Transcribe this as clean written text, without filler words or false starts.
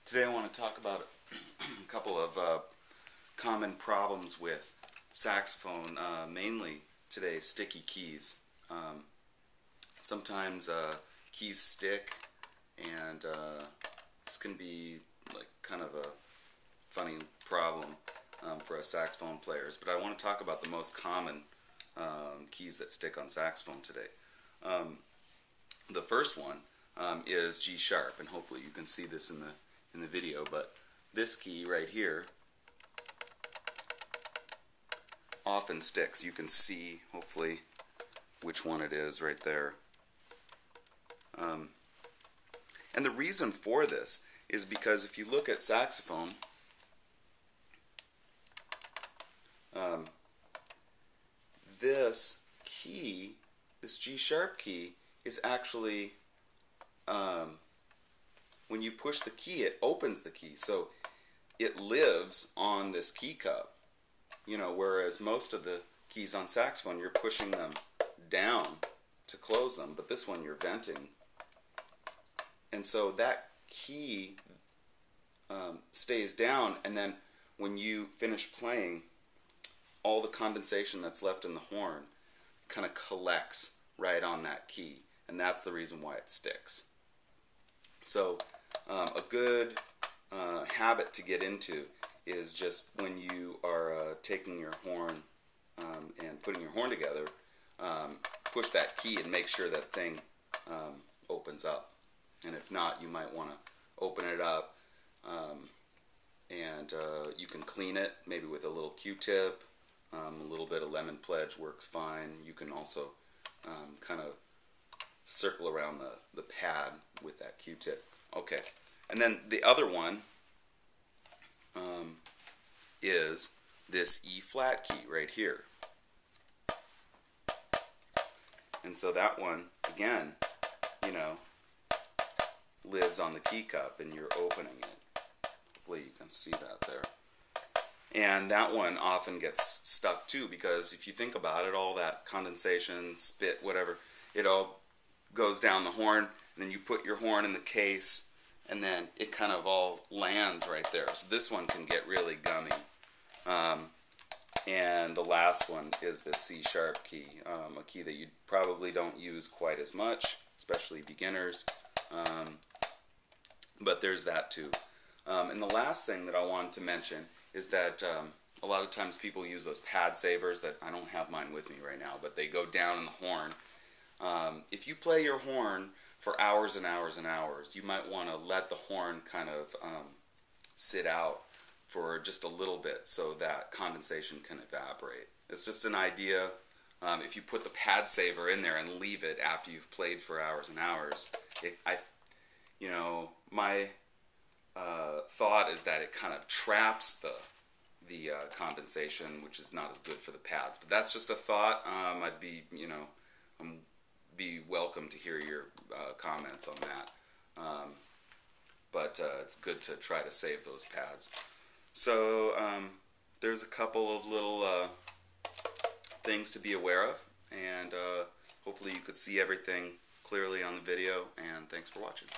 Today I want to talk about a couple of common problems with saxophone, mainly today sticky keys. Sometimes keys stick, and this can be like kind of a funny problem for us saxophone players. But I want to talk about the most common keys that stick on saxophone today. The first one is G sharp, and hopefully you can see this in the video, but this key right here often sticks. You can see hopefully which one it is right there. And the reason for this is because if you look at saxophone, this key, this G sharp key, is actually when you push the key, it opens the key, so it lives on this key cup. Whereas most of the keys on saxophone, you're pushing them down to close them, but this one you're venting. And so that key stays down, and then when you finish playing, all the condensation that's left in the horn kind of collects right on that key, and that's the reason why it sticks. So a good habit to get into is just when you are taking your horn and putting your horn together, push that key and make sure that thing opens up. And if not, you might want to open it up, and you can clean it maybe with a little Q-tip. A little bit of lemon pledge works fine. You can also kind of circle around the pad with that Q-tip. Okay, and then the other one is this E flat key right here. And so that one, again, lives on the key cup, and you're opening it. Hopefully you can see that there. And that one often gets stuck too, because if you think about it, all that condensation, spit, whatever, it all goes down the horn, and then you put your horn in the case, and then it kind of all lands right there. So this one can get really gummy. And the last one is the C sharp key, a key that you probably don't use quite as much, especially beginners. But there's that too. And the last thing that I wanted to mention is that a lot of times people use those pad savers that I don't have mine with me right now, but they go down in the horn. If you play your horn for hours and hours and hours, you might want to let the horn kind of sit out for just a little bit so that condensation can evaporate. It's just an idea. If you put the pad saver in there and leave it after you've played for hours and hours, my thought is that it kind of traps the condensation, which is not as good for the pads. But that's just a thought. I'd be welcome to hear your comments on that. But it's good to try to save those pads. So there's a couple of little things to be aware of, and hopefully you could see everything clearly on the video, and thanks for watching.